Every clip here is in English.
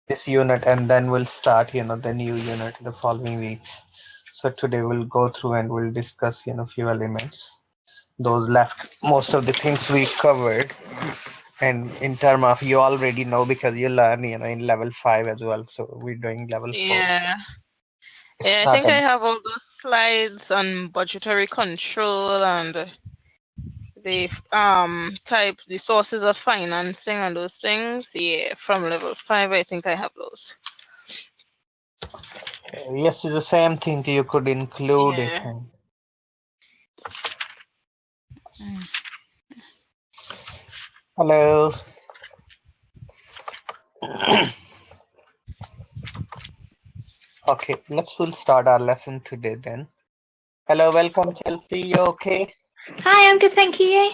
this unit, and then we'll start, the new unit the following weeks. So today we'll go through and we'll discuss, few elements. Those left, most of the things we covered. And in term of, you already know because you learn, in level 5 as well. So we're doing level 4. Yeah. It's Yeah, I not think I have all those slides on budgetary control and the the sources of financing and those things. Yeah, from level 5, I think I have those. Yes, it's the same thing. You could include it. Yeah. Hello. Okay, we'll start our lesson today then. Hello, welcome Chelsea. You okay? Hi, I'm good, thank you.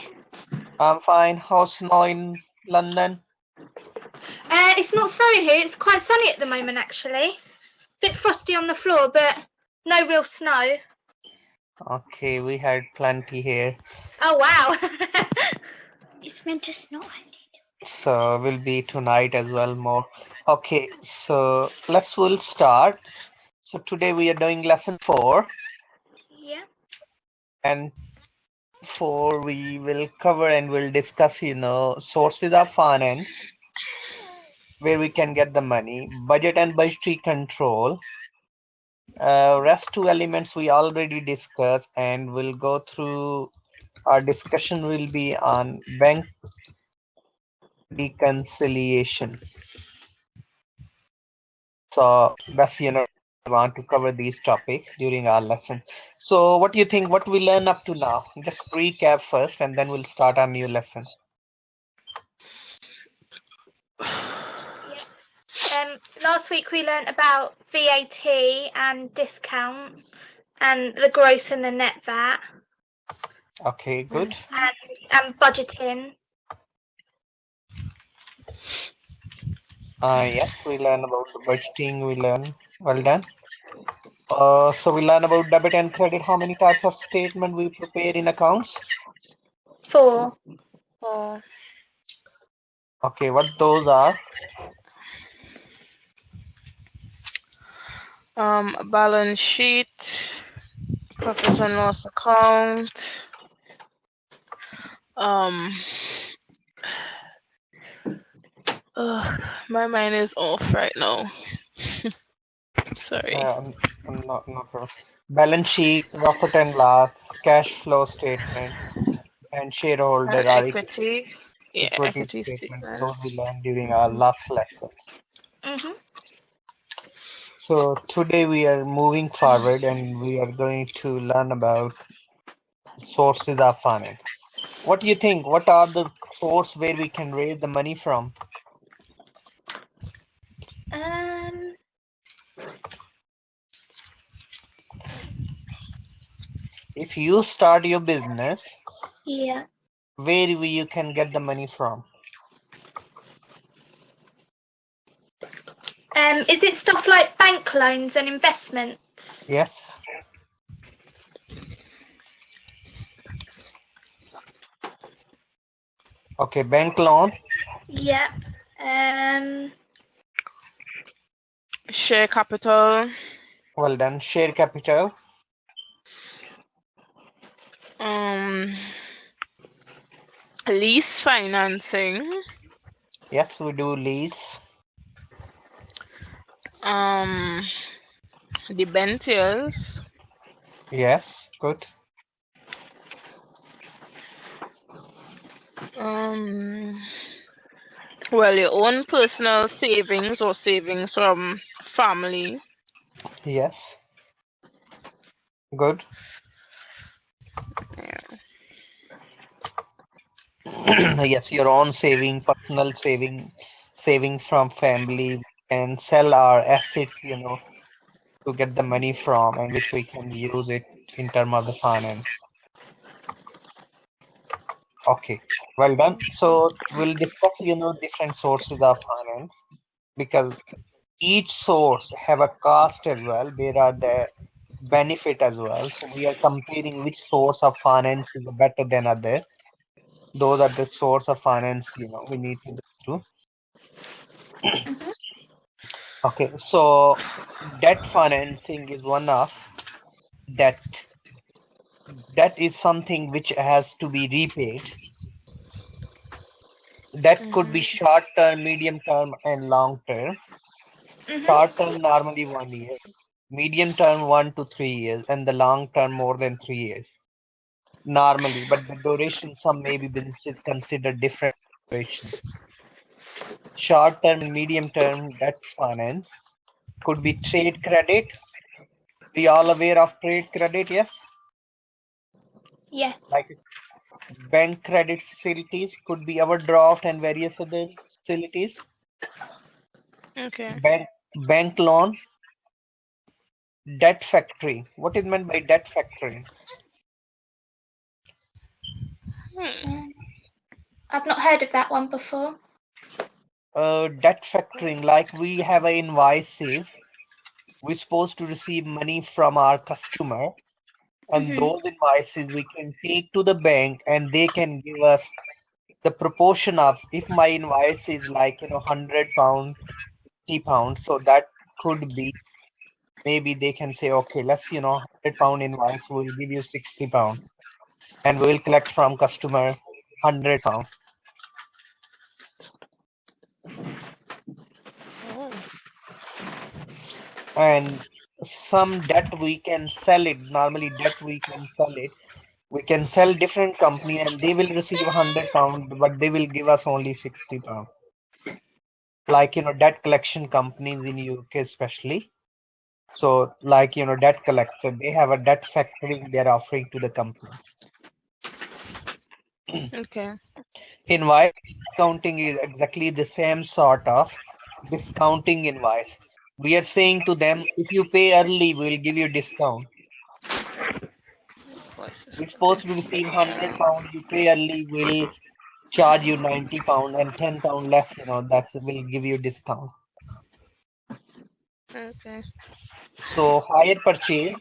I'm fine. How's snow in London? It's not snowy here. It's quite sunny at the moment, actually. Bit frosty on the floor, but no real snow. Okay, we had plenty here. Oh wow! It's meant to snow. So will be tonight as well more. Okay, so we'll start. So today we are doing lesson 4. Yeah. And 4 we will cover and we'll discuss, sources of finance, where we can get the money, budget and budgetary control. Rest 2 elements we already discussed, and we'll go through. Our discussion will be on bank reconciliation. So that's, I want to cover these topics during our lesson. So what do you think? What we learn up to now? Just recap first, and then we'll start our new lesson. Last week we learnt about VAT and discount and the gross and the net VAT. Okay, good. And budgeting. Yes, we learn about the budgeting. Well done. So we learn about debit and credit. How many types of statement we prepare in accounts? 4. Okay, what those are? Balance sheet, profit and loss account, my mind is off right now. Sorry. Not balance sheet, profit and loss, cash flow statement, and shareholder equity. Yeah, equity statement. Those we learned during our last lesson. So today we are moving forward and we are going to learn about sources of finance. What do you think? What are the sources where we can raise the money from? If you start your business, Yeah. where you can get the money from? Is it stuff like bank loans and investments? Yes. Okay, bank loan. Yeah. Share capital. Well done. Share capital. Lease financing. Yes, we do lease. Debentures. Yes, good. Well, your own personal savings or savings from family. Yes. Good. Yeah. Yes, your own saving, personal saving from family, and sell our assets, to get the money from, and which we can use it in terms of the finance. Okay, well done. So we'll discuss, different sources of finance, because each source have a cost as well. There are the benefit as well. So we are comparing which source of finance is better than other. Those are the source of finance, we need to go through. Okay, so debt financing is one of debt. Debt is something which has to be repaid. That could be Mhm. short term, medium term, and long term. Short Mhm. term normally 1 year, medium term 1 to 3 years, and the long term more than 3 years normally. But the duration some may be been considered different duration. Short term and medium term debt finance could be trade credit. We all aware of trade credit, yes? Yes. Like bank credit facilities could be overdraft and various other facilities. Okay. Bank loan, debt factory. What is meant by debt factory? Hmm. Um, I've not heard of that one before. Debt factoring, like we have a invoices, we're supposed to receive money from our customer, and Mhm. those invoices we can take to the bank, and they can give us the proportion of, if my invoice is like, 100 pound, 50 pounds, so that could be, maybe they can say, okay, let's, 100 pound invoice, we'll give you 60 pound, and we'll collect from customer 100 pound. Oh. And some debt we can sell it. Normally, debt we can sell it. We can sell different company, and they will receive 100 pound, but they will give us only 60 pound. Like, debt collection companies in UK especially. So, like, debt collector, they have a debt factoring they're offering to the company. Okay. Invoice discounting is exactly the same sort of discounting invoice. We are saying to them, if you pay early, we'll give you discount. Voices. We're Okay. supposed to receive 100 pound, you pay early, we'll charge you 90 pound, and 10 pound less, that will give you discount. Okay. So hire purchase,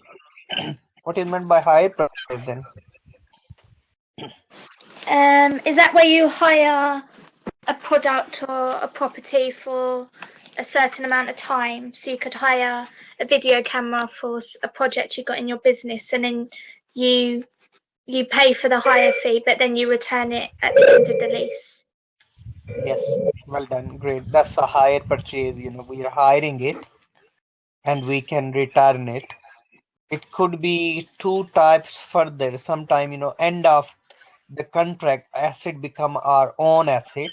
what is meant by hire purchase then? Is that where you hire a product or a property for a certain amount of time? So you could hire a video camera for a project you got in your business, and then you you pay for the hire fee, but then you return it at the end of the lease. Yes, well done, great. That's a hire purchase, we are hiring it and we can return it. It could be two types further. Sometime, end of the contract, asset become our own asset.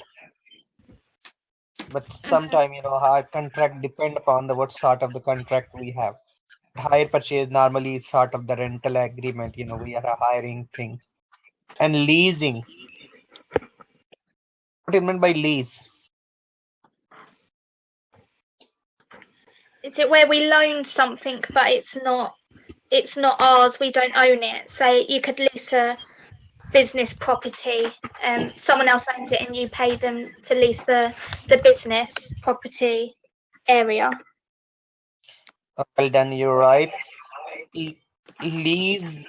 But Mhm. sometime, our contract depend upon the what sort of the contract we have. Hire purchase normally is sort of the rental agreement, we are hiring things. And leasing, what is meant by lease? Is it where we loan something but it's not ours, we don't own it? Say you could lease a business property, someone else owns it and you pay them to lease the business property area. Well done, you're right. Le- Lease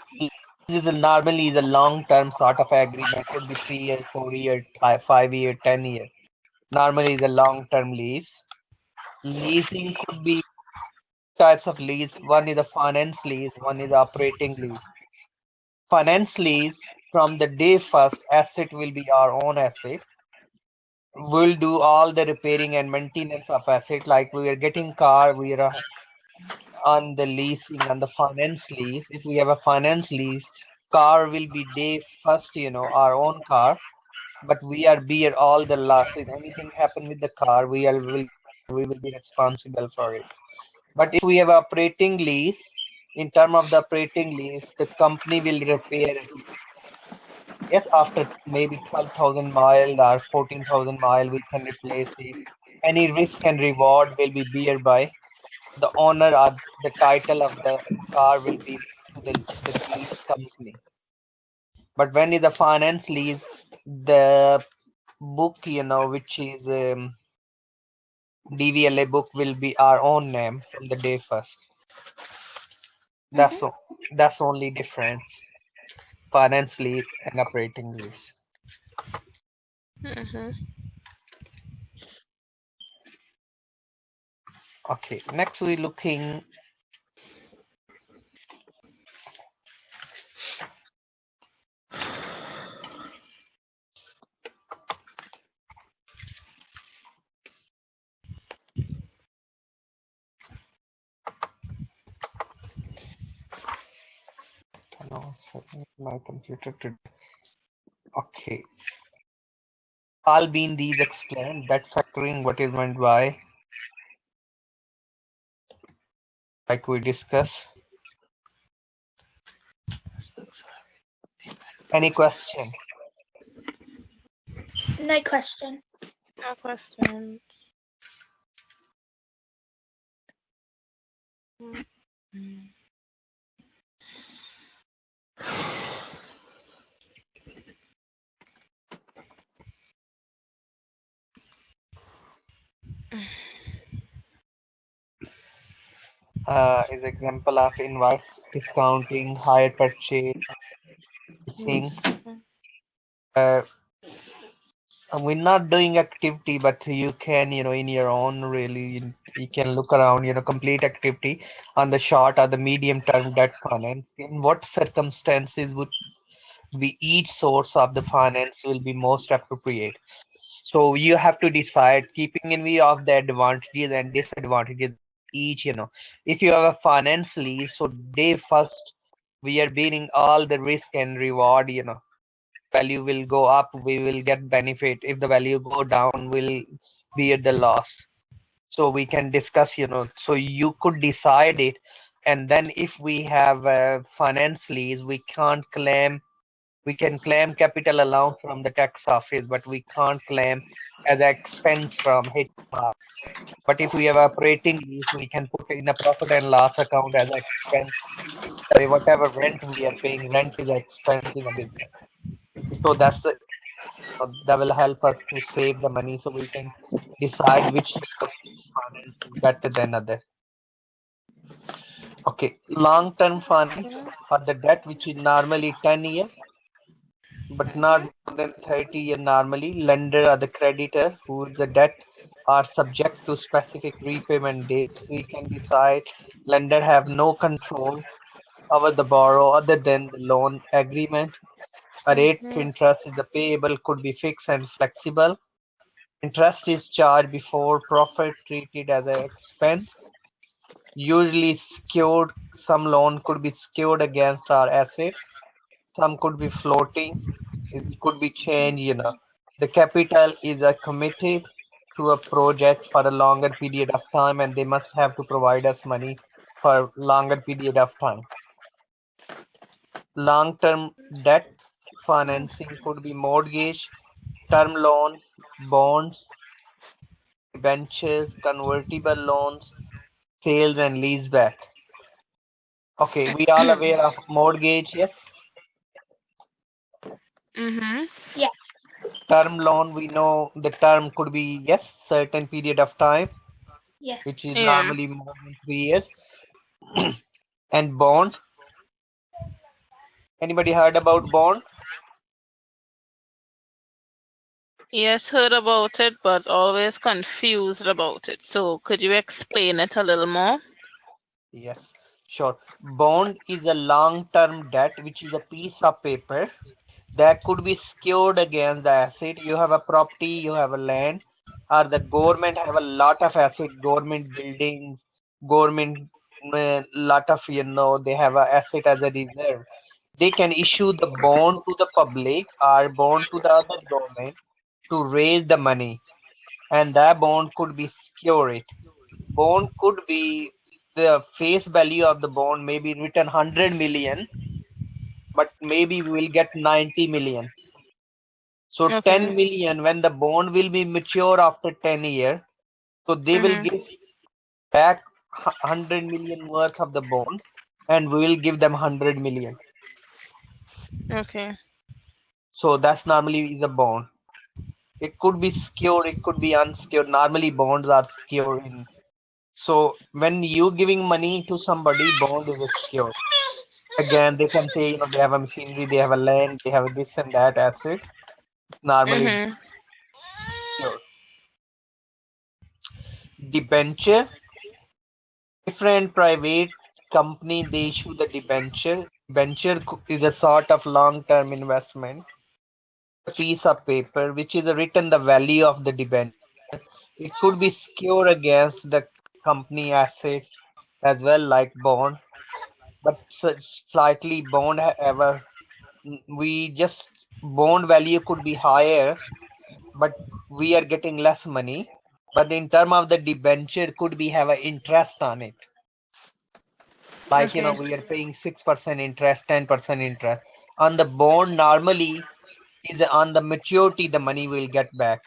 is normally is a long-term sort of agreement. Could be 3 years, 4 years, 5 years, 10 years. Normally is a long-term lease. Leasing could be types of lease. One is a finance lease, one is operating lease. Finance lease, from the day first, asset will be our own asset. We'll do all the repairing and maintenance of asset. Like we are getting car, we are on the leasing, on the finance lease. If we have a finance lease, car will be day first, our own car, but we are bear all the losses. Anything happen with the car, we will be responsible for it. But if we have operating lease, in term of the operating lease, the company will repair it. Yes, after maybe 12,000 mile or 14,000 mile, we can replace it. Any risk and reward will be bear by the owner, or the title of the car will be to the lease company. But when is a finance lease, the book, which is DVLA book, will be our own name from the day first. That's Mhm. all. That's only difference. Finance lease and operating lease. Mhm. Okay, next we're looking my computer today. Okay. All being these explained, that factoring what is meant by, like we discussed. Any question? No question. No questions. Mm. Is example of invoice discounting, hire purchase, leasing. Uh, we're not doing activity, but you can, in your own really, you can look around, complete activity on the short or the medium term debt finance. In what circumstances would be each source of the finance will be most appropriate? So you have to decide, keeping in view of the advantages and disadvantages each, if you have a finance lease, so day first we are bearing all the risk and reward, value will go up, we will get benefit. If the value go down, we'll bear the loss. So we can discuss, so you could decide it. And then if we have a finance lease, we can claim capital allowance from the tax office, but we can't claim as an expense from HR. But if we have operating lease, we can put in a profit and loss account as an expense. Whatever rent we are paying, rent is an expense in a business. So that will help us to save the money, so we can decide which finance is better than other. Okay, long-term finance for the debt which is normally 10 years, but not more than 30 years normally. Lender or the creditor who is the debt are subject to specific repayment dates. We can decide lender have no control over the borrower other than the loan agreement. A rate of interest is the payable could be fixed and flexible. Interest is charged before profit treated as an expense. Usually secured, some loan could be secured against our asset. Some could be floating. It could be changed, The capital is committed to a project for a longer period of time, and they must have to provide us money for longer period of time. Long-term debt financing could be mortgage, term loan, bonds, debentures, convertible loans, sales and leaseback. Okay, we all aware of mortgage, yes? Yes. Term loan, we know the term could be, yes, certain period of time, Yes. which is Yeah. normally more than 3 years. And bond. Anybody heard about bond? Yes, heard about it, but always confused about it. So could you explain it a little more? Yes, sure. Bond is a long-term debt, which is a piece of paper that could be secured against the asset. You have a property, you have a land, or the government have a lot of asset, government buildings, government lot of, they have a asset as a reserve. They can issue the bond to the public or bond to the other government to raise the money, and that bond could be secured. Bond could be, the face value of the bond may be written 100 million, but maybe we will get 90 million. So Okay. 10 million when the bond will be mature after 10 years, so they will give back 100 million worth of the bond, and we will give them 100 million. Okay. So that's normally is a bond. It could be secured, it could be unsecured. Normally bonds are secured in. So when you giving money to somebody, bond is secured. Again, they can say, they have a machinery, they have a land, they have this and that asset. Normally secured. Debenture. Different private company, they issue the debenture. Debenture is a sort of long-term investment, a piece of paper which is written the value of the debenture. It could be secure against the company assets as well, like bond, but slightly bond, however, we just bond value could be higher, but we are getting less money. But in term of the debenture, could be have an interest on it. Like, Okay. we are paying 6% interest, 10% interest. On the bond, normally is on the maturity, the money will get back.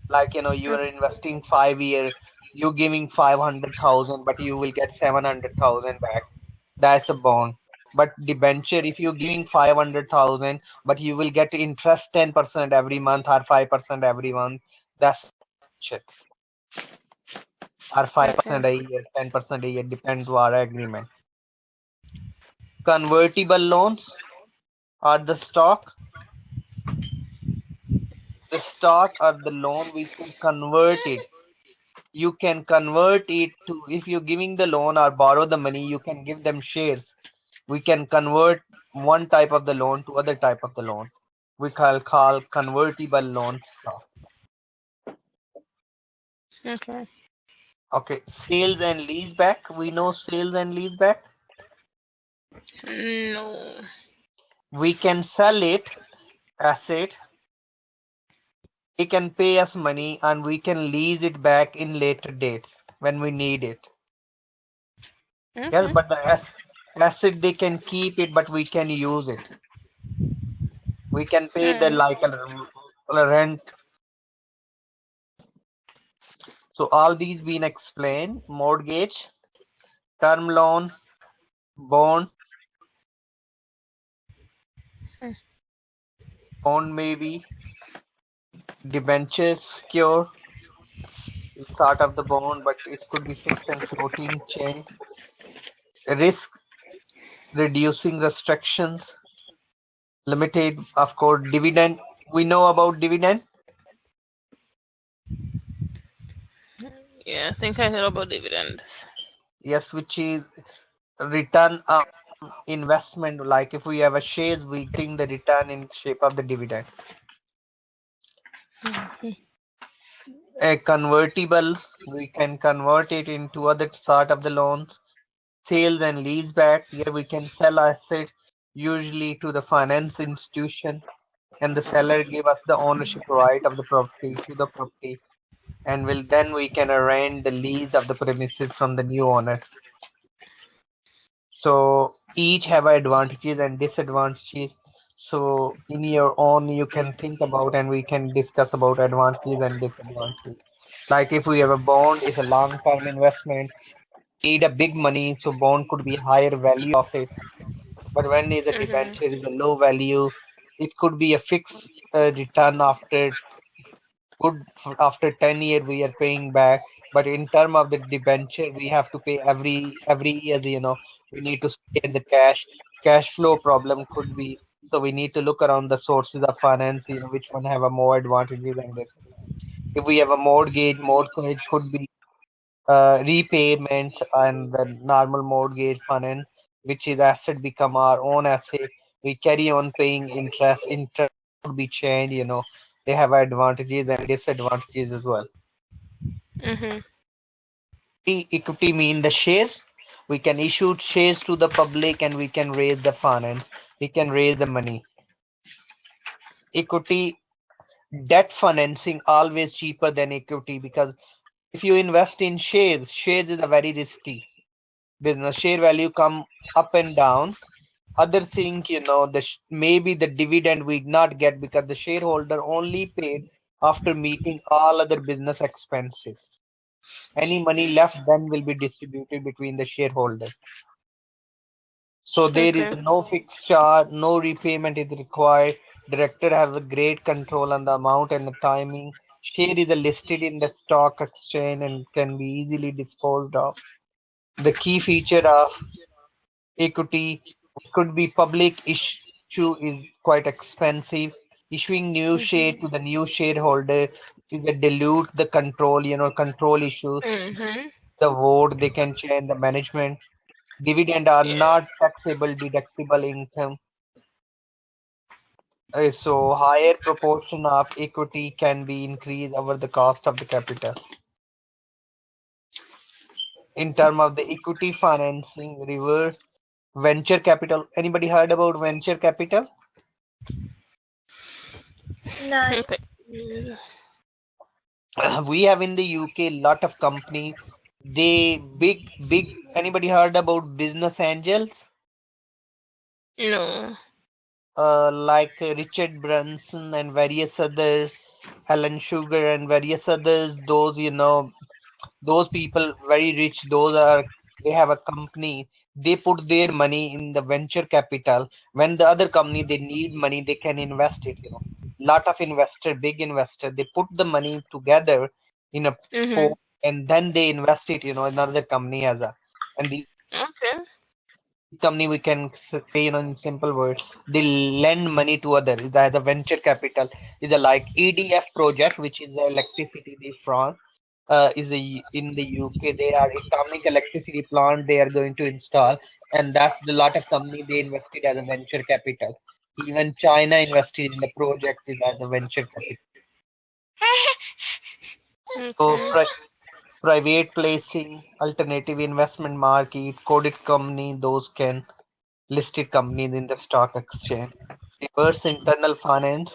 Like, you are investing 5 year, you giving 500,000, but you will get 700,000 back. That's a bond. But debenture, if you're giving 500,000, but you will get interest 10% every month or 5% every month, that's shit. Or Okay. 5% a year, 10% a year, depends to our agreement. Convertible loans are the stock. The stock or the loan we could convert it. You can convert it to, if you're giving the loan or borrow the money, you can give them shares. We can convert one type of the loan to other type of the loan. We call convertible loan stock. Okay. Okay, sales and leaseback. We know sales and leaseback. No. We can sell it, asset. They can pay us money and we can lease it back in later dates when we need it. Yes, Okay. but the asset they can keep it, but we can use it. We can pay the Hmm. like a rent. So all these been explained: mortgage, term loan, bond, bond maybe, debentures, secure, start of the bond, but it could be fixed and floating change. Risk reducing restrictions, limited, of course, dividend. We know about dividend. Yeah, I think I heard about dividend. Yes, which is return on investment. Like if we have a shares, we think the return in shape of the dividend. A convertible, we can convert it into other sort of the loans. Sales and leaseback, here we can sell assets usually to the finance institution, and the seller give us the ownership right of the property to the property, and will then we can arrange the lease of the premises from the new owner. So each have advantages and disadvantages. So in your own, you can think about and we can discuss about advantages and disadvantages. Like if we have a bond, it's a long-term investment, need a big money, so bond could be higher value of it. But when is a Mhm. debenture is a low value, it could be a fixed return good after 10 years we are paying back. But in term of the debenture, we have to pay every year. We need to spend the cash flow problem could be. So we need to look around the sources of finance. Which one have a more advantages than this. If we have a mortgage could be repayments and the normal mortgage finance, which is asset become our own asset. We carry on paying interest. Interest could be changed. They have advantages and disadvantages as well. Mhm. Equity mean the shares. We can issue shares to the public and we can raise the finance. We can raise the money. Equity, debt financing always cheaper than equity, because if you invest in shares is a very risky business. Share value come up and down. Other thing, maybe the dividend we not get because the shareholder only paid after meeting all other business expenses. Any money left then will be distributed between the shareholders. So there is Okay. no fixed charge, no repayment is required. Director has a great control on the amount and the timing. Share is listed in the stock exchange and can be easily disposed of. The key feature of equity could be public issue is quite expensive. Issuing new share Mhm. to the new shareholder is a dilute the control, control issues. Mhm. the vote, they can change the management. Dividend are not taxable deductible income. So higher proportion of equity can be increased over the cost of the capital. In terms of the equity financing, reverse venture capital. Anybody heard about venture capital? No. Okay. We have in the UK lot of companies. They big. Anybody heard about business angels? No. Like Richard Branson and various others, Alan Sugar and various others. Those those people very rich. Those are they have a company. They put their money in the venture capital. When the other company they need money, they can invest it. Lot of investor, big investor, they put the money together in a Mhm. pot and then they invest it. Another company has a and the Okay. company we can say in simple words they lend money to others as a venture capital is a like EDF project which is the electricity in France in the UK they are atomic electricity plant they are going to install and that's the lot of company they invested as a venture capital. Even China invested in the project is as a venture capital. So Okay. private placing, alternative investment market, coded company, those can listed companies in the stock exchange. Reverse internal finance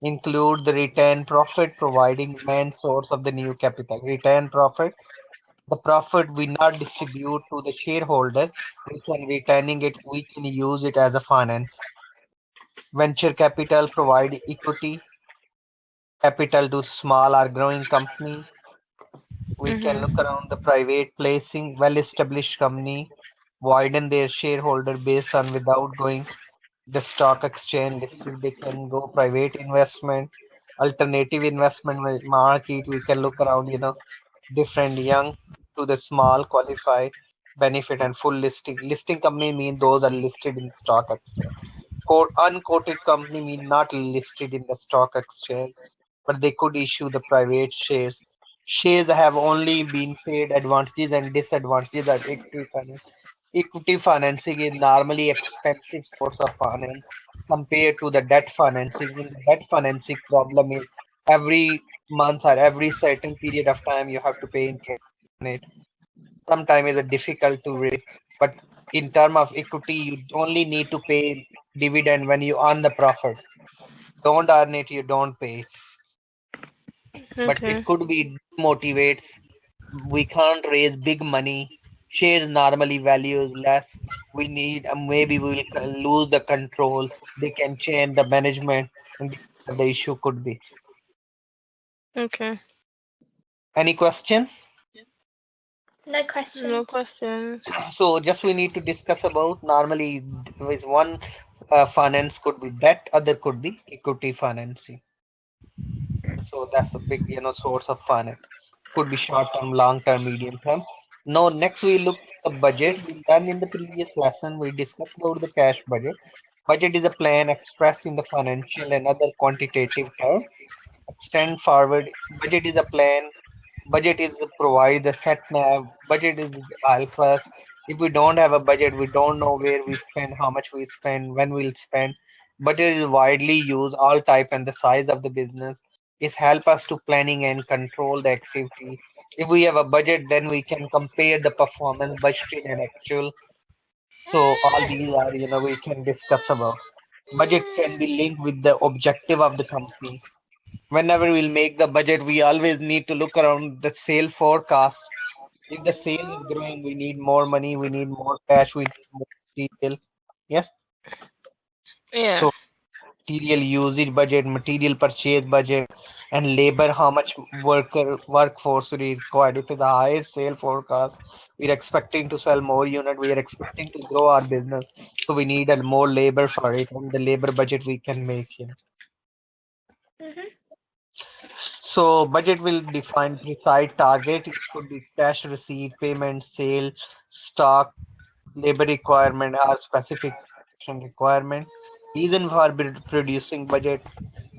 include the retained profit providing main source of the new capital. Retained profit, the profit we not distribute to the shareholder, we can retaining it, we can use it as a finance. Venture capital provide equity capital to small or growing company. We can look Mhm. around the private placing, well-established company, widen their shareholder base and without going the stock exchange listed, they can go private investment, alternative investment market. We can look around, different young to the small qualified benefit and full listing. Listing company mean those are listed in stock exchange. Unquoted company mean not listed in the stock exchange, but they could issue the private shares. Shares have only been paid advantages and disadvantages of equity finance. Equity financing is normally expensive source of finance compared to the debt financing. In the debt financing problem is every month or every certain period of time you have to pay interest on it. Sometimes it's difficult to raise, but in term of equity, you only need to pay dividend when you earn the profit. Don't earn it, you don't pay it. But it Okay. could be motivates. We can't raise big money. Shares normally values less. We need maybe we will lose the control. They can change the management, and the issue could be. Okay. Any questions? No questions. No questions. So just we need to discuss about normally with one finance could be debt, other could be equity financing. So that's a big source of finance. Could be short term, long term, medium term. Now next we look at the budget. We done in the previous lesson we discussed about the cash budget. Budget is a plan expressed in the financial and other quantitative terms. Extend forward. Budget is a plan. Budget is provide the set nav. Budget is alpha. If we don't have a budget, we don't know where we spend, how much we spend, when we'll spend. Budget is widely used, all type and the size of the business. It help us to planning and control the activity. If we have a budget, then we can compare the performance, budgeted and actual. So all these are, we can discuss about. Budget can be linked with the objective of the company. Whenever we'll make the budget, we always need to look around the sale forecast. If the sale is growing, we need more money, we need more cash, we need more material. Yes. Yeah. So material usage budget, material purchase budget, and labor, how much workforce we require. If it's a higher sale forecast, we're expecting to sell more unit, we are expecting to grow our business. So we need a more labor for it, and the labor budget we can make. Mhm. So budget will define precise target. It could be cash receipt, payment, sale, stock, labor requirement, or specific requirement. Reason for producing budget.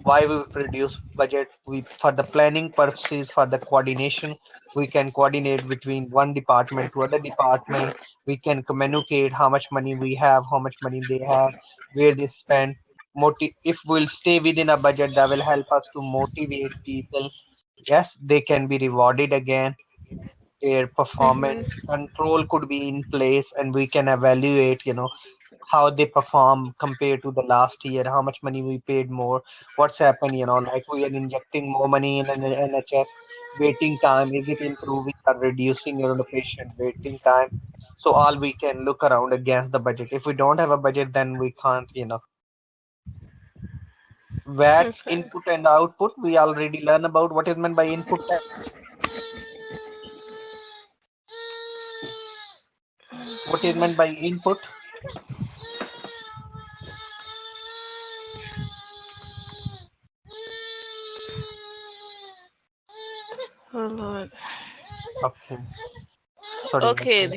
why we reduce budget. We, for the planning purposes, for the coordination, we can coordinate between one department to other department. We can communicate how much money we have, how much money they have, where they spend. If we'll stay within a budget, that will help us to motivate people. Yes, they can be rewarded again. Their performance Mhm. control could be in place, and we can evaluate, how they perform compared to the last year, how much money we paid more, what's happened, like we are injecting more money in an NHS, waiting time, is it improving or reducing, the patient waiting time. So all we can look around against the budget. If we don't have a budget, then we can't, VAT Okay. input and output. We already learn about what is meant by input tax. What is meant by input? Oh Lord. Okay. Sorry. Okay,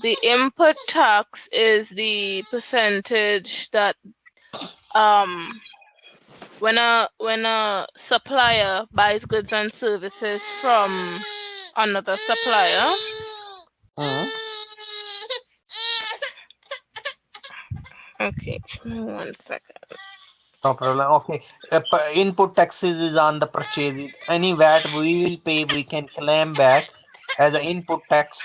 the input tax is the percentage that um when a supplier buys goods and services from another supplier. Hmm. Okay, 1 second. No problem. Okay. Input taxes is on the purchases. Any VAT we will pay, we can claim back as an input tax.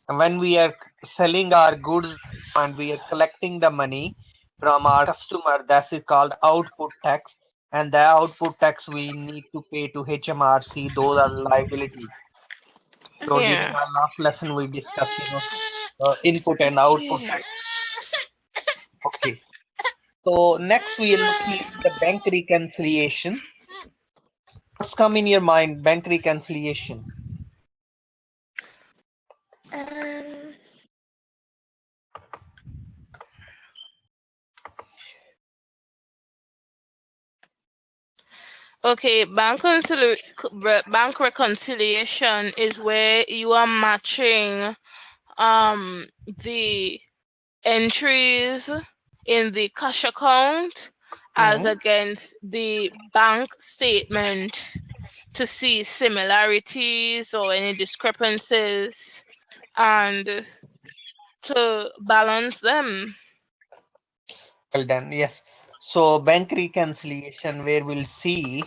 And when we are selling our goods and we are collecting the money from our customer, that is called output tax. And the output tax we need to pay to HMRC. Those are liabilities. So during Yeah. our last lesson, we discussed, input and output Yeah. tax. Okay. So next we are looking at the bank reconciliation. What's come in your mind, bank reconciliation? Um, Okay, bank reconciliation is where you are matching um the entries in the cash account as Hmm. against the bank statement to see similarities or any discrepancies and to balance them. Well done. Yes. So bank reconciliation, where we'll see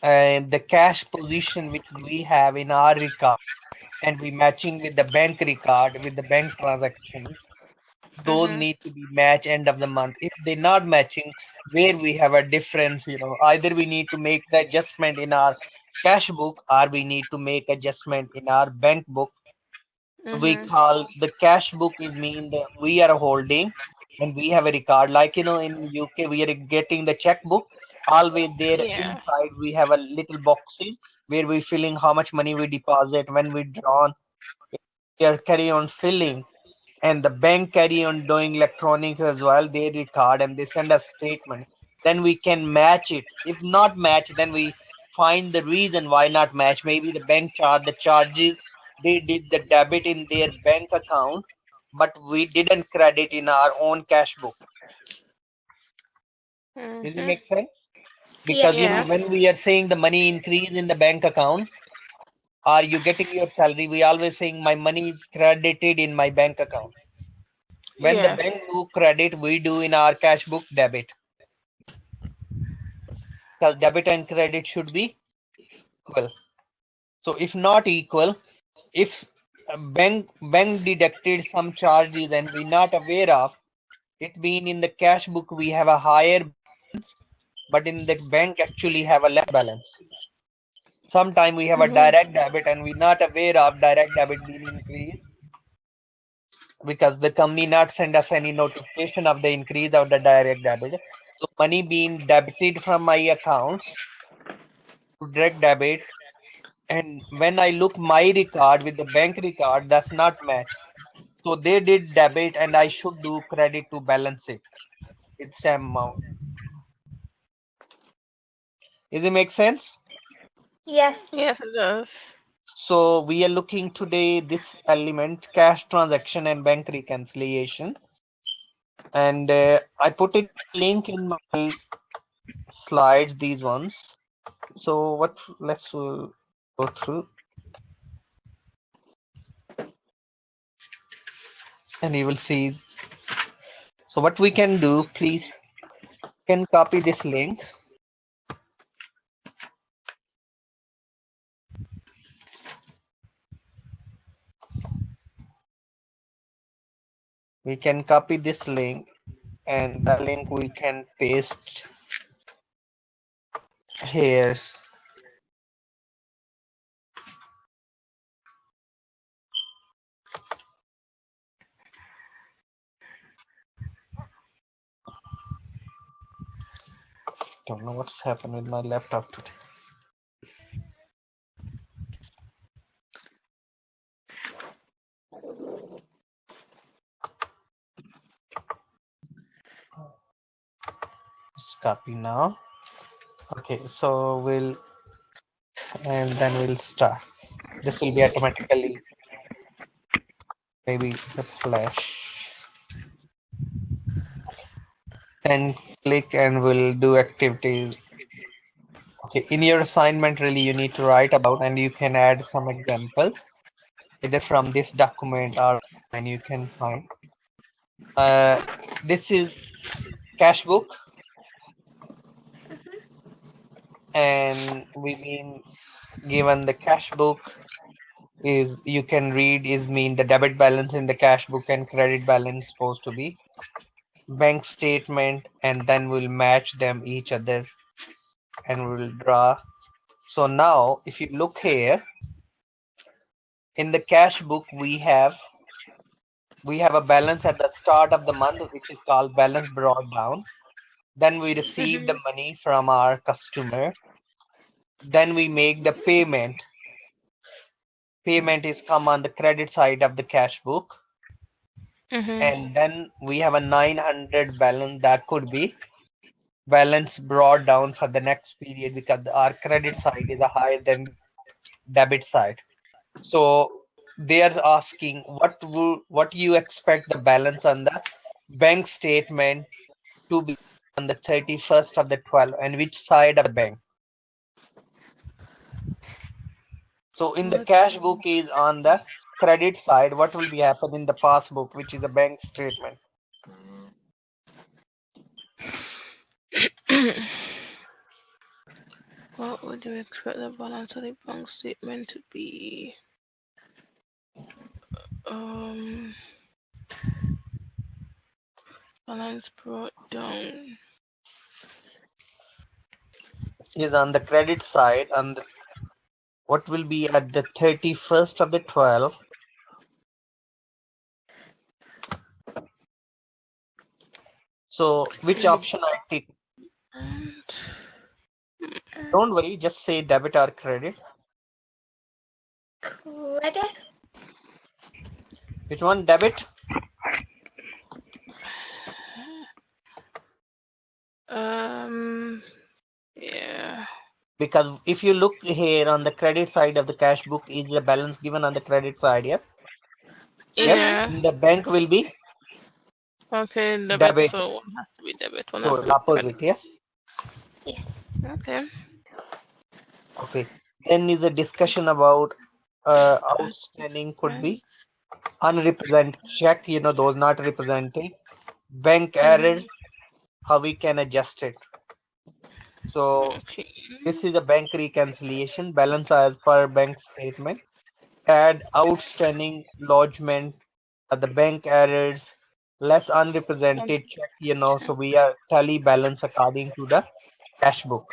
the cash position which we have in our record, and we matching with the bank record with the bank transactions. Those Mhm. need to be matched end of the month. If they're not matching, where we have a difference, either we need to make the adjustment in our cash book, or we need to make adjustment in our bank book. We Mhm. call the cash book is mean that we are holding and we have a record, like in UK we are getting the checkbook. Always there Yeah. inside we have a little boxes where we filling how much money we deposit, when we drawn, we are carry on filling, and the bank carry on doing electronics as well. They record and they send us statement. Then we can match it. If not match, then we find the reason why not match. Maybe the bank charge the charges, they did the debit in their bank account, but we didn't credit in our own cash book. Does it Mhm. make sense? yes. Because Yeah. when we are saying the money increase in the bank account, are you getting your salary? We always saying my money is credited in my bank account. When the Yes. bank do credit, we do in our cash book debit. Because debit and credit should be equal. So if not equal, if bank deducted some charges and we not aware of, it mean in the cash book we have a higher balance, but in the bank actually have a less balance. Sometime we have a Mhm. direct debit and we not aware of direct debit being increased, because the company not send us any notification of the increase of the direct debit. So money being debited from my account to direct debit, and when I look my record with the bank record, that's not match. So they did debit and I should do credit to balance it. It's same amount. Does it make sense? Yes. Yes, it does. So we are looking today this element, cash transaction and bank reconciliation. And I put it link in my slides, these ones. So let's go through, and you will see. So what we can do, please can copy this link. We can copy this link, and the link we can paste here. Don't know what's happened with my laptop today. Let's copy now. Okay, so we'll start. This will be automatically, maybe the flash. Then click and we'll do activities. Okay, in your assignment really you need to write about, and you can add some examples either from this document or and you can find. This is cash book, and we mean given the cash book is, you can read, is mean the debit balance in the cash book and credit balance supposed to be bank statement, and then we'll match them each other and we'll draw. So now if you look here in the cash book, we have a balance at the start of the month which is called balance brought down. Then we receive the money from our customer. Then we make the payment. Payment is come on the credit side of the cash book. And then we have a 900 balance that could be balance brought down for the next period because our credit side is a higher than debit side. So they are asking what you expect the balance on the bank statement to be on the 31st of the 12th, and which side of the bank. So in the cash book is on the credit side. What will be happen in the passbook, which is a bank statement? What would you expect the balance of the bank statement to be? Balance brought down Is on the credit side, and what will be at the 31st of the 12th. So which option I pick? Don't worry, just say debit or credit. Credit? Which one? Debit? Yeah. Because if you look here on the credit side of the cash book is the balance given on the credit side, yeah? Yeah. Yes? The bank will be? Okay, debit. So one has to be debit. One So has to be opposite, credit. yes? Yes. Okay. Okay. Then is a discussion about outstanding could be unrepresented check, those not represented. Bank errors, how we can adjust it. So this is a bank reconciliation, balance as per bank statement. Add outstanding lodgement, the bank errors, less unrepresented check, so we are tally balance according to the cash book.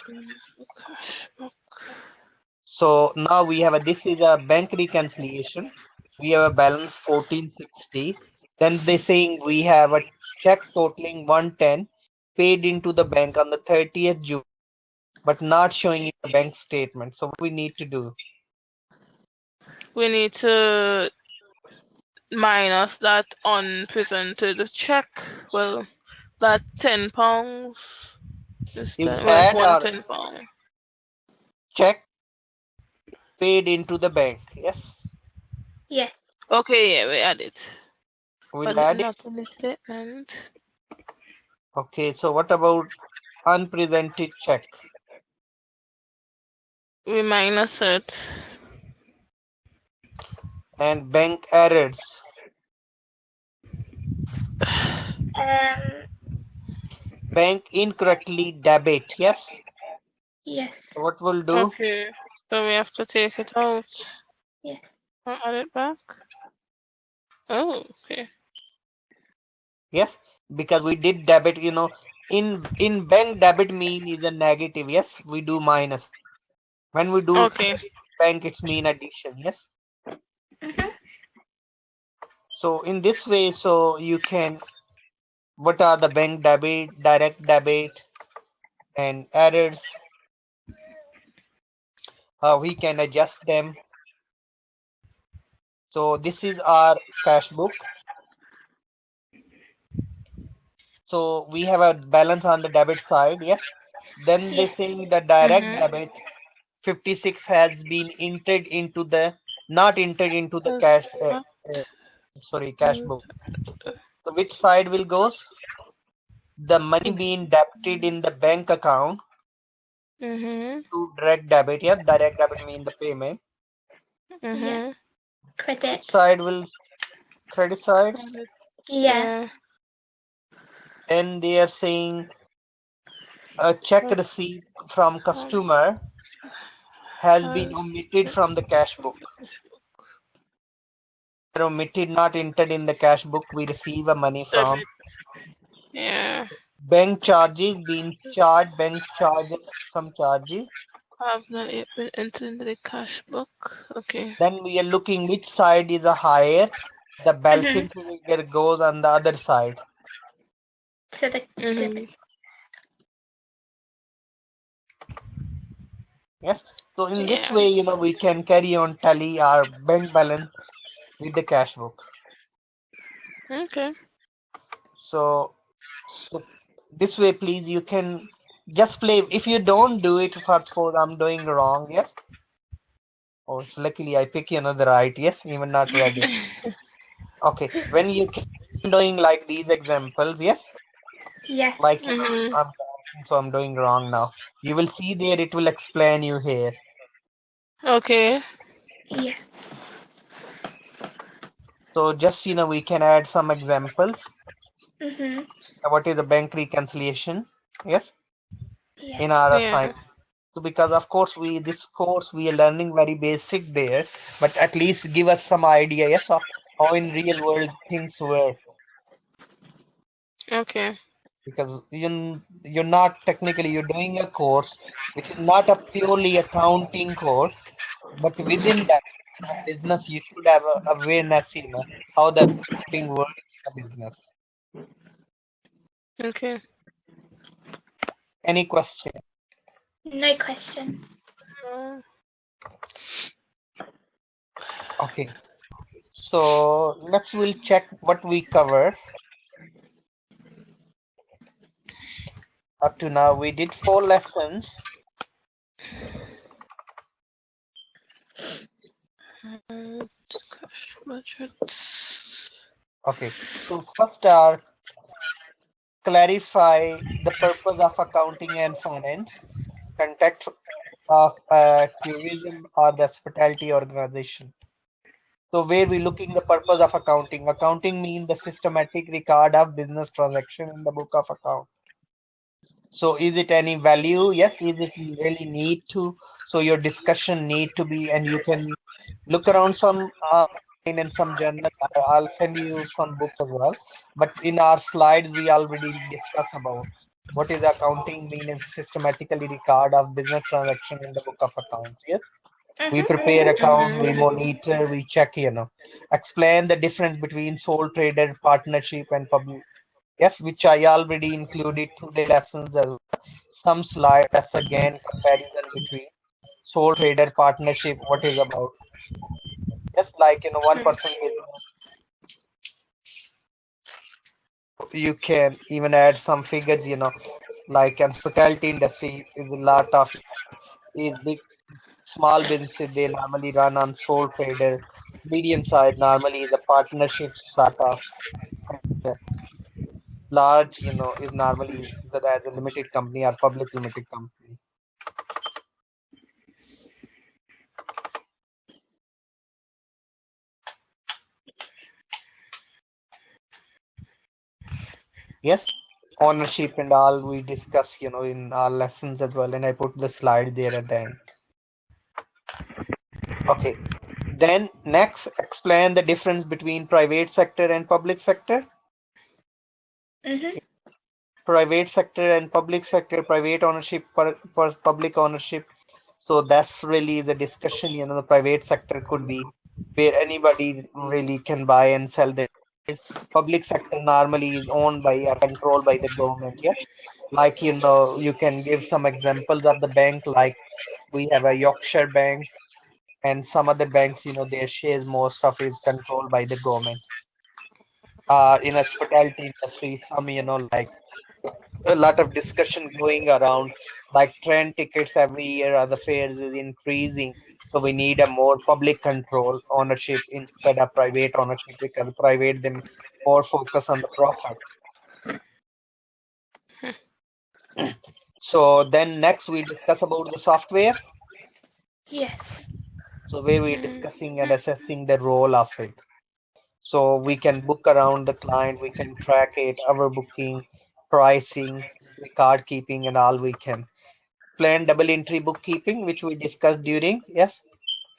So now we have this is a bank reconciliation. We have a balance 1460. Then they saying we have a check totaling 110 paid into the bank on the 30th June, but not showing in the bank statement. So what we need to do? We need to minus that unpresented check. Well, that £10. Is well, that £10. check paid into the bank? Yes. Yes. Okay, yeah, we add it. We'll add it. Not in the statement. Okay, so what about unpresented check. We minus it. And bank errors. Um, Bank incorrectly debit. Yes. yes. What we'll do? Okay. So we have to take it out. Yes. And add it back. Oh, okay. Yes, because we did debit. In bank debit mean is a negative. Yes, we do minus. When we do Okay. bank, it's mean addition. Yes. Mhm. So in this way, so you can, what are the bank debit, direct debit, and errors? We can adjust them. So this is our cash book. So we have a balance on the debit side. Yes. Then they Yes. say the direct Mhm. debit 56 has been entered into the, not entered into the cash. Cash book. So which side will goes? The money being debited in the bank account Mhm. to direct debit. Yeah, direct debit mean the payment. Yeah. Mhm. Credit. Which side will credit side? Yeah. Then they are saying a check receipt from customer has been omitted from the cash book. Omitted, not entered in the cash book. We receive a money from Yeah. bank charges being charged. Bank charges, some charges. Have not yet been entered into the cash book. Okay. Then we are looking which side is a higher. The Mhm. balcony figure goes on the other side. So the Mhm. Yes. So in this Yeah. way, we can carry on tally our bank balance with the cash book. Okay. So, so this way, please, you can just play. If you don't do it, for suppose I'm doing wrong, yes. Oh, so luckily I pick another right. Yes, even not ready. Okay, when you can doing like these examples, yes, yes. like Mhm. I'm doing wrong now. You will see there. It will explain you here. Okay. Yes. So just we can add some examples. Mhm. What is the bank reconciliation? Yes, Yes. in our Yeah. assignment. So because of course this course we are learning very basic there, but at least give us some idea, yes, of how in real world things work. Okay. Because you're not technically, you're doing a course which is not a purely accounting course, but within that business you should have a awareness, how the accounting works in the business. Okay. Any question? No question. Uh, Okay. So next we'll check what we cover. Up to now we did 4 lessons. cash budget. Okay. So first are clarify the purpose of accounting and finance, context of tourism or the hospitality organization. So where we looking the purpose of accounting. Accounting means the systematic record of business transaction in the book of account. So is it any value? Yes. Is it really need to? So your discussion need to be, and you can look around some in some journal. I'll send you some books as well. But in our slides, we already discussed about what is accounting mean and systematically record of business transaction in the book of accounts. Yes. We Mhm. prepare account, we Mhm. monitor, we check. Explain the difference between sole trader, partnership, and public. Yes, which I already included today lessons as well. Some slides again comparison between sole trader partnership, what is about. Just like one person business, you can even add some figures. Like hospitality industry is a lot of is big small businesses they normally run on sole trader. Medium side normally is a partnership sort of. Large, is normally considered as a limited company or public limited company. Yes, ownership and all we discuss, in our lessons as well, and I put the slide there at the end. Okay. Then next, explain the difference between private sector and public sector. Mhm. Private sector and public sector, private ownership, public ownership. So that's really the discussion. The private sector could be where anybody really can buy and sell their shares. Public sector normally is owned by or controlled by the government. Yes, like you can give some examples of the bank. Like we have a Yorkshire Bank and some other banks. Their shares most of is controlled by the government. In hospitality industry, some like a lot of discussion going around like train tickets every year or the fares is increasing, so we need a more public control ownership instead of private ownership because private them more focus on the profit. So then next we discuss about the software, Yes. so where we Mm. discussing and assessing the role of it, so we can book around the client, we can track it, our booking, pricing, record keeping and all. We can plan double entry bookkeeping, which we discussed during, yes,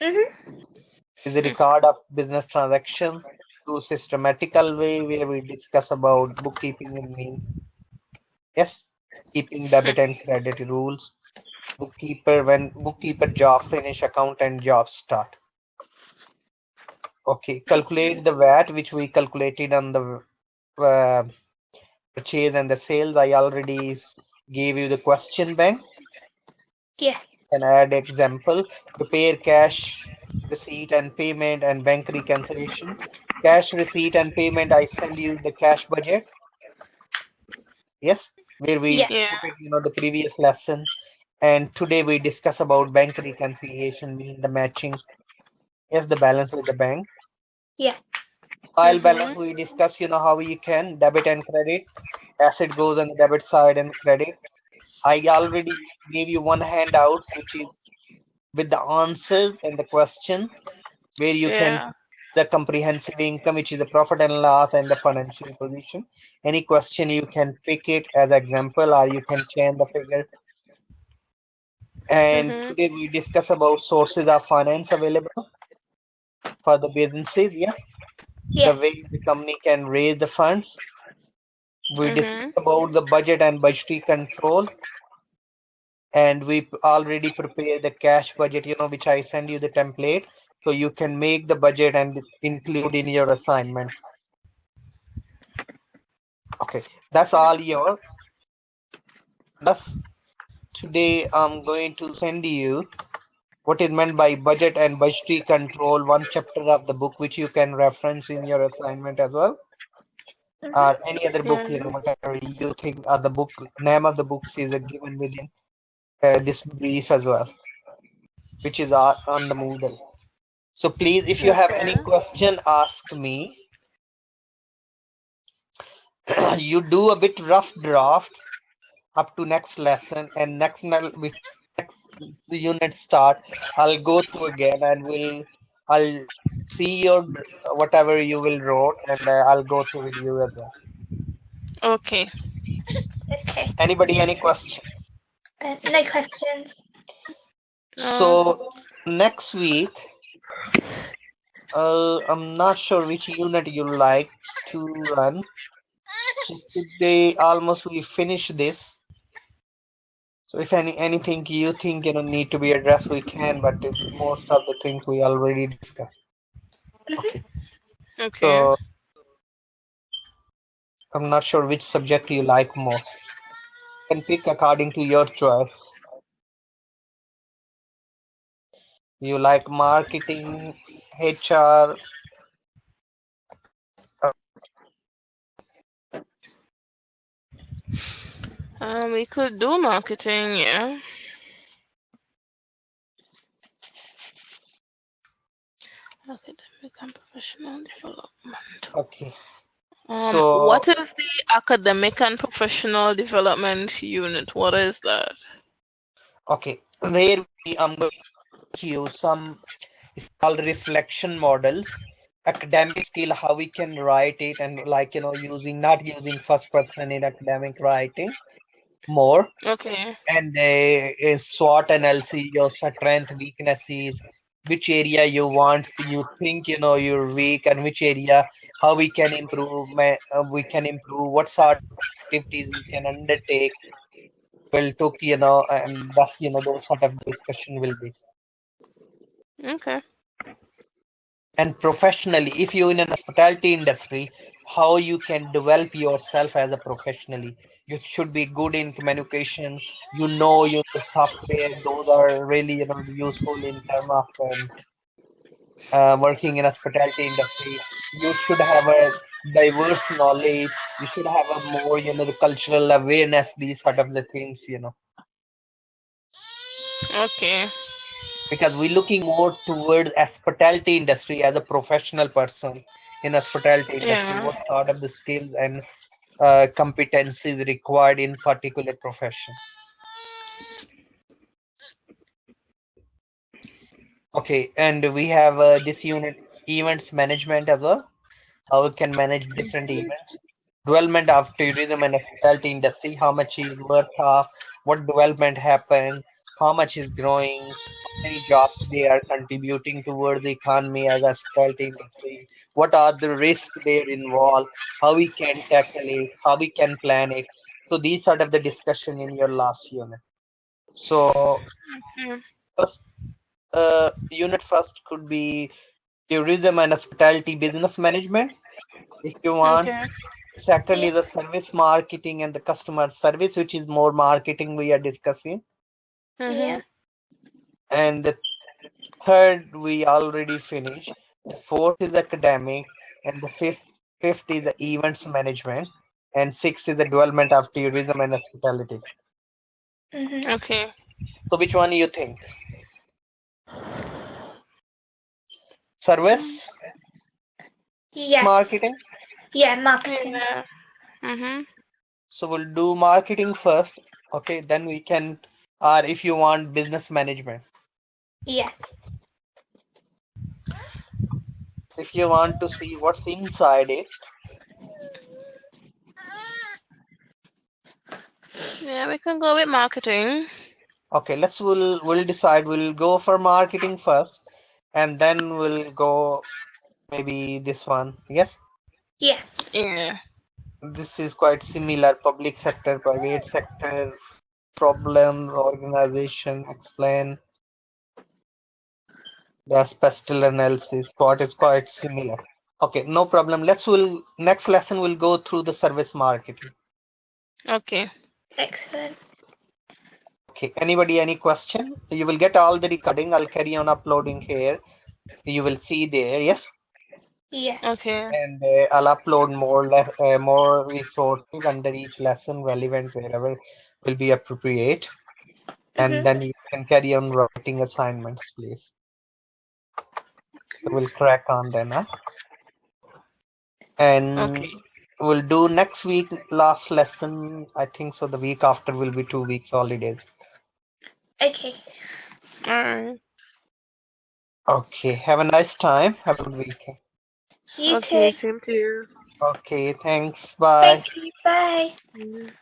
Mhm. is a record of business transactions through systematical way where we discuss about bookkeeping in mean, yes, keeping debit and credit rules, bookkeeper when bookkeeper job finish, accountant job start. Okay, calculate the VAT which we calculated on the uh, purchase and the sales. I already gave you the question bank. Yes. Can add example, prepare cash receipt and payment and bank reconciliation. Cash receipt and payment, I send you the cash budget. Yes, where we Yes. Yeah. put it, the previous lesson. And today we discuss about bank reconciliation, mean the matching, yes, the balance with the bank. Yes. File balance, Mhm. we discuss, how you can debit and credit. Asset goes on the debit side and credit. I already gave you one handout, which is with the answers and the question where you can Yeah. the comprehensive income, which is the profit and loss and the financial position. Any question you can pick it as example, or you can change the figure. And Mhm. today we discuss about sources of finance available for the businesses. Yes, the Yes. way the company can raise the funds. We discuss Mhm. about the budget and budgetary control, and we already prepare the cash budget. Which I send you the template, so you can make the budget and include in your assignment. Okay, that's all your. Thus, today I'm going to send you what is meant by budget and budgetary control, one chapter of the book which you can reference in your assignment as well, or Mhm. any other book, Mhm. whatever you think the book name of the books is given within this brief as well, which is on the Moodle. So please, if you have any Okay. question, ask me. You do a bit rough draft up to next lesson, and next unit start, I'll go through again and I'll see your whatever you will wrote, and I'll go through with you as well. Okay. Okay. Anybody any question? No questions. No. So next week, I'm not sure which unit you like to run. So today almost we finish this. So if anything you think need to be addressed, we can. But most of the things we already discussed. Okay. Mhm. Okay. So I'm not sure which subject you like most. You can pick according to your choice. You like marketing, HR, uh, We could do marketing, yeah. Academic and professional development. okay. So What is the academic and professional development unit? What is that? okay, where I'm going to use some, it's called reflection models, academic skill, how we can write it, and like using, not using first person in academic writing more, Okay. and a SWOT analysis, your strength, weaknesses, which area you want, you think you're weak, and which area, how we can improve, we can improve, what sort of activities we can undertake, will took, and thus, those sort of discussion will be. Okay. And professionally, if you're in an hospitality industry, how you can develop yourself as a professionally. You should be good in communication. The software. Those are really useful in terms of working in hospitality industry. You should have a diverse knowledge. You should have a more the cultural awareness. These sort of the things. Okay. Because we're looking more towards hospitality industry as a professional person in hospitality industry, Yeah. what sort of the skills and competencies required in particular profession. Okay, and we have this unit, events management as well, how we can manage different events, development of tourism and hospitality industry, how much is worth of, what development happened, how much is growing, how many jobs they are contributing towards the economy as a hospitality industry, what are the risks there involved, how we can tackle it, how we can plan it. So these sort of the discussion in your last unit. So Mm. first, unit first could be tourism and hospitality business management, if you want. Okay. Second Yeah. is the service marketing and the customer service, which is more marketing we are discussing. Yeah. Mhm. And the third we already finished. The fourth is academic, and the fifth is the events management, and sixth is the development of tourism and hospitality. Mhm. Okay. So which one you think? Service Yes. marketing? Yeah, marketing. Yeah. Mhm. So we'll do marketing first. Okay, then we can, or if you want business management. Yes. If you want to see what's inside it. Yeah, we can go with marketing. Okay, we'll decide. We'll go for marketing first, and then we'll go maybe this one. Yes, Yes. Yeah. this is quite similar. Public sector, private sector, problems, organization, explain the special analysis. What is quite similar. Okay, no problem. Will next lesson we'll go through the service marketing. Okay. Excellent. Okay, anybody any question? You will get all the recording. I'll carry on uploading here. You will see there. Yes. Yes. Okay. And I'll upload more resources under each lesson, relevant wherever will be appropriate, and Mhm. then you can carry on writing assignments, please. So we'll crack on then, huh? And Okay. we'll do next week last lesson. I think so. The week after will be 2 weeks holidays. Okay. All right. Okay. Have a nice time. Have a good weekend. You too. Okay. Same to you. Okay. Thanks. Thank Bye. you. Bye. Mm.